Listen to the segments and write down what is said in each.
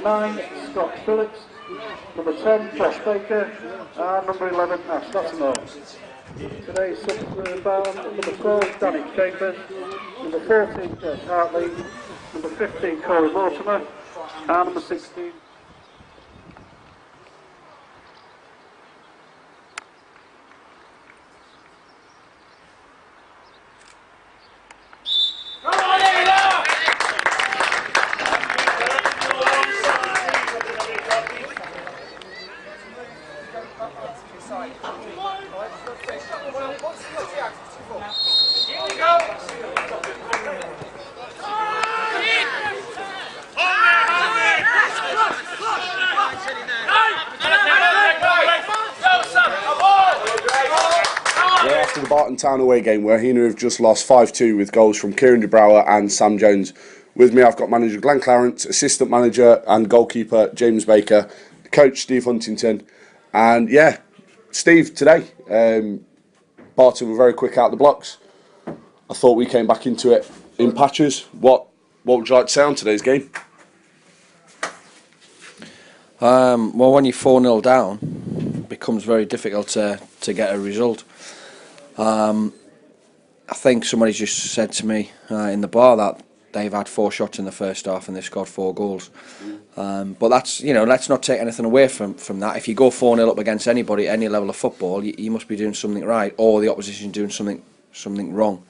9, Scott Phillips. Number 10, Josh Baker. And number 11, Ash Nottingham. Today's subs bound, number 12, Danny Chambers. Number 14, Jess Hartley. Number 15, Corey Mortimer. And number 16. After the Barton Town away game, where Heanor have just lost 5-2 with goals from Kieran De Brouwer and Sam Jones. With me, I've got manager Glenn Clarence, assistant manager and goalkeeper James Baker, coach Steve Huntington, and yeah, Steve, today Barton were very quick out the blocks. I thought we came back into it in patches. What would you like to say on today's game? Well, when you're 4-0 down, it becomes very difficult to get a result. I think somebody just said to me in the bar that they've had 4 shots in the first half and they've scored 4 goals. But that's, let's not take anything away from that. If you go 4-0 up against anybody at any level of football, you must be doing something right, or the opposition doing something wrong.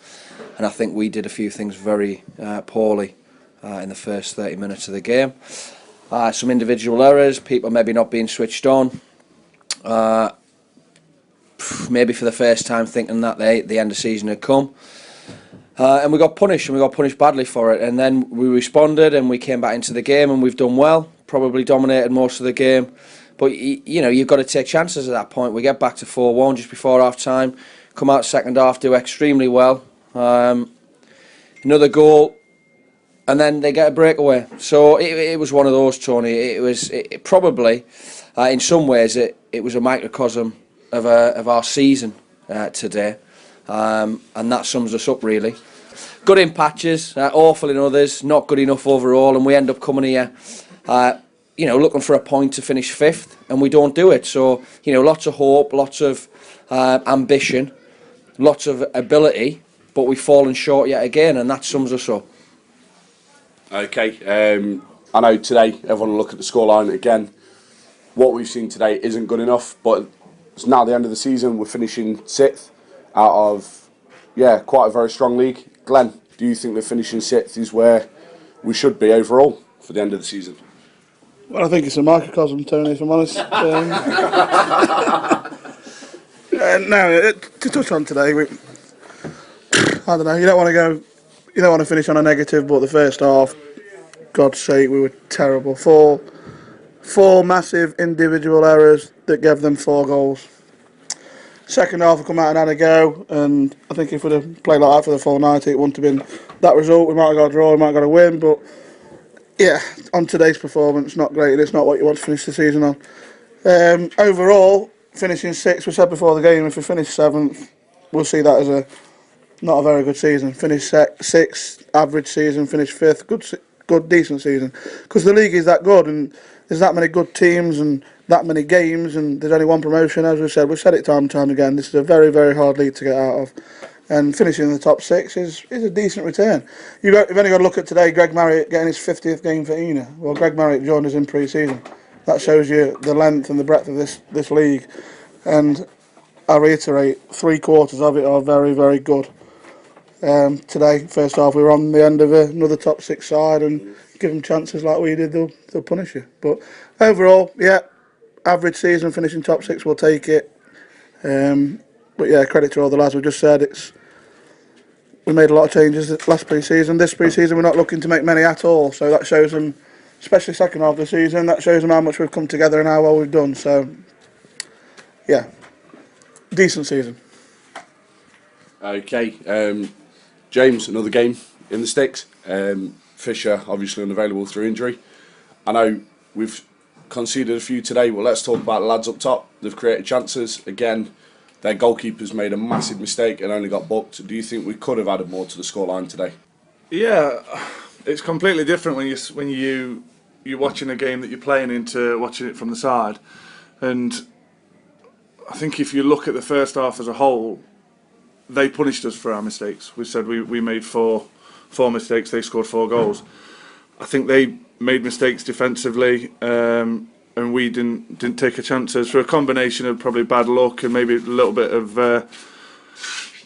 And I think we did a few things very poorly in the first 30 minutes of the game. Some individual errors, people maybe not being switched on. Maybe for the first time thinking that the end of season had come, and we got punished, and we got punished badly for it. And then we responded, and we came back into the game, and we've done well. Probably dominated most of the game, but you've got to take chances at that point. We get back to 4-1 just before half time, come out second half, do extremely well. Another goal, and then they get a breakaway. So it was one of those, Tony. It probably, in some ways, it was a microcosm of our season today, and that sums us up really. Good in patches, awful in others, not good enough overall, and we end up coming here, looking for a point to finish 5th, and we don't do it. So lots of hope, lots of ambition, lots of ability, but we've fallen short yet again, and that sums us up. Okay, I know today everyone will look at the scoreline again. What we've seen today isn't good enough, but it's now the end of the season. We're finishing 6th out of, quite a very strong league. Glenn, do you think that finishing 6th is where we should be overall for the end of the season? Well, I think it's a microcosm, Tony, if I'm honest. To touch on today, I don't know, you don't want to finish on a negative, but the first half, God's sake, we were terrible. Four massive individual errors that gave them 4 goals. Second half, we come out and had a go, and I think if we'd have played like that for the full 90, it wouldn't have been that result. We might have got a draw, we might have got a win, but yeah, on today's performance, not great, and it's not what you want to finish the season on. Overall, finishing 6th, we said before the game, if we finish 7th, we'll see that as not a very good season. Finish 6th, average season, finish 5th, good, decent season. Because the league is that good, and there's that many good teams and that many games, and there's only one promotion, as we've said it time and time again. This is a very, very hard league to get out of, and finishing in the top 6 is a decent return. You've only got to look at today, Greg Marriott getting his 50th game for Heanor. Well, Greg Marriott joined us in pre-season. That shows you the length and the breadth of this league, and I reiterate, 3/4 of it are very, very good. Today, first half, we were on the end of another top 6 side, and give them chances like we did, they'll punish you. But overall, average season, finishing top 6, we'll take it. But yeah, credit to all the lads. We just said we made a lot of changes last pre-season. This pre-season, we're not looking to make many at all. So that shows them, especially second half of the season, that shows them how much we've come together and how well we've done. So yeah, decent season. Okay, James, another game in the sticks. Fisher obviously unavailable through injury. I know we've conceded a few today, but let's talk about the lads up top. They've created chances. Again, their goalkeeper's made a massive mistake and only got booked. Do you think we could have added more to the scoreline today? Yeah, it's completely different when you you're watching a game that you're playing into watching it from the side. And I think if you look at the first half as a whole, they punished us for our mistakes. We said we made four mistakes, they scored 4 goals. I think they made mistakes defensively, and we didn't take a chances for a combination of probably bad luck and maybe a little bit of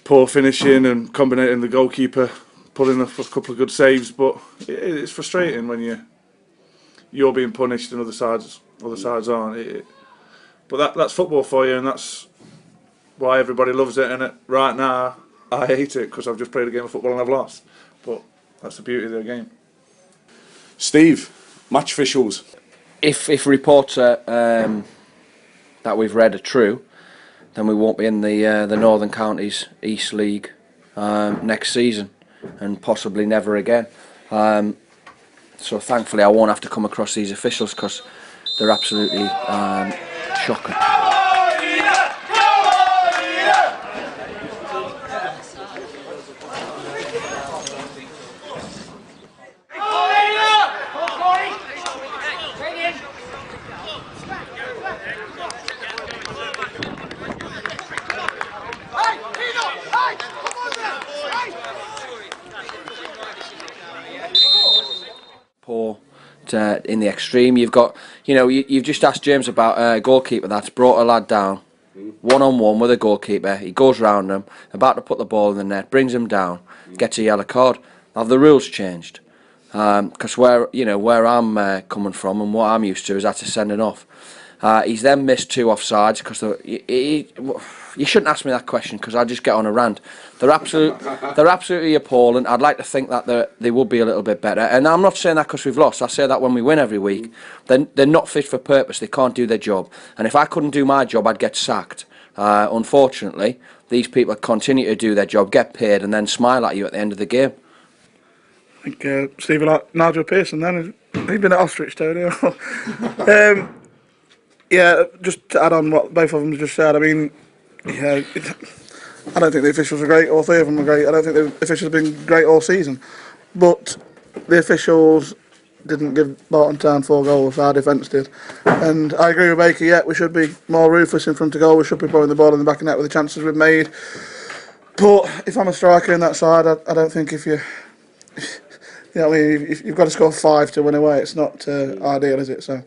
poor finishing and combining the goalkeeper pulling off a couple of good saves. But it's frustrating when you're being punished and other sides aren't. But that's football for you, and that's why everybody loves it. And right now, I hate it because I've just played a game of football and I've lost. But that's the beauty of the game. Steve, match officials. If reports that we've read are true, then we won't be in the Northern Counties East League next season, and possibly never again. So thankfully I won't have to come across these officials, because they're absolutely shocking. Poor in the extreme. You've got, you've just asked James about a goalkeeper that's brought a lad down one-on-one with a goalkeeper. He goes round him, about to put the ball in the net, brings him down, gets a yellow card. Have the rules changed? Because where I'm coming from and what I'm used to is that's a sending off. He's then missed 2 offsides because you shouldn't ask me that question, because I just get on a rant. They're absolutely appalling. I'd like to think that they would be a little bit better, and I'm not saying that because we've lost. I say that when we win every week. They're not fit for purpose. They can't do their job, and if I couldn't do my job, I'd get sacked. Unfortunately, these people continue to do their job, get paid, and then smile at you at the end of the game. I think Stevie like Nigel Pearson then. He's been at Ostrich too. Yeah, just to add on what both of them just said, I mean, yeah, I don't think the officials are great. All 3 of them are great. I don't think the officials have been great all season. But the officials didn't give Barton Town 4 goals. Our defence did. And I agree with Baker, yeah, we should be more ruthless in front of goal. We should be putting the ball in the back of the net with the chances we've made. But if I'm a striker in that side, I don't think if you've got to score 5 to win away, it's not ideal, is it? So,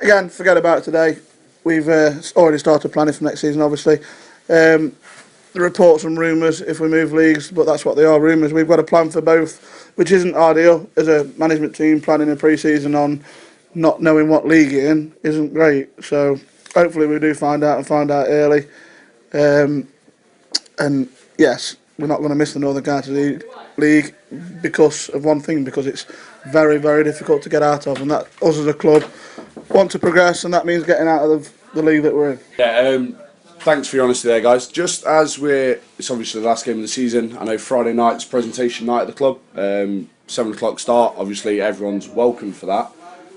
again, forget about it today. We've already started planning for next season, obviously. The reports and rumours if we move leagues, but that's what they are, rumours. We've got a plan for both, which isn't ideal. As a management team, planning a pre-season on not knowing what league you're in isn't great. So hopefully we do find out early. And yes, we're not going to miss the Northern Counties League because of one thing, because it's very, very difficult to get out of, and that us as a club want to progress, and that means getting out of the league that we're in. Yeah, thanks for your honesty there, guys. Just as it's obviously the last game of the season, I know Friday night's presentation night at the club, 7 o'clock start, obviously everyone's welcome for that.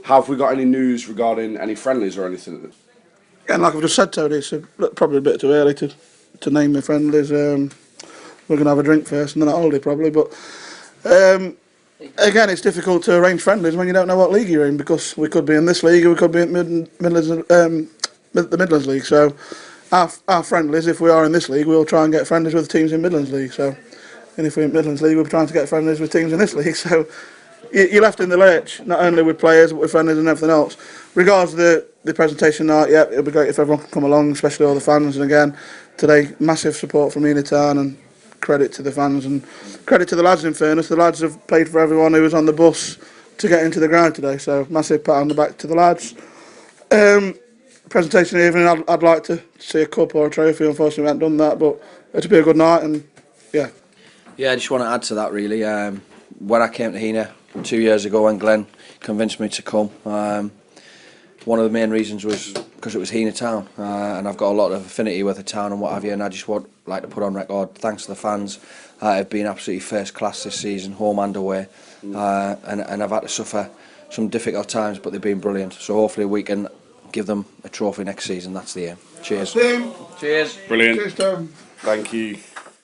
Have we got any news regarding any friendlies or anything? And like I've just said, Tony, it's probably a bit too early to name the friendlies. We're going to have a drink first and then a holiday probably, but again, it's difficult to arrange friendlies when you don't know what league you're in, because we could be in this league or we could be in the Midlands League. So our friendlies, if we are in this league, we'll try and get friendlies with teams in Midlands League. So, and if we're in Midlands League, we're trying to get friendlies with teams in this league. So you're left in the lurch, not only with players but with friendlies and everything else. Regards to the presentation night, yeah, it'll be great if everyone can come along, especially all the fans. And again, today, massive support from Heanor Town, and credit to the fans and credit to the lads. In fairness, the lads have paid for everyone who was on the bus to get into the ground today, so massive pat on the back to the lads. Presentation evening, I'd like to see a cup or a trophy. Unfortunately we haven't done that, but it'll be a good night. And yeah, I just want to add to that really. When I came to Heanor 2 years ago, when Glenn convinced me to come, one of the main reasons was because it was Heanor Town, and I've got a lot of affinity with the town and what have you, and I just would like to put on record thanks to the fans. Have been absolutely first class this season, home and away, and I've had to suffer some difficult times, but they've been brilliant. So hopefully we can give them a trophy next season. That's the aim. Cheers. Team. Cheers. Brilliant. Cheers, Tom. Thank you.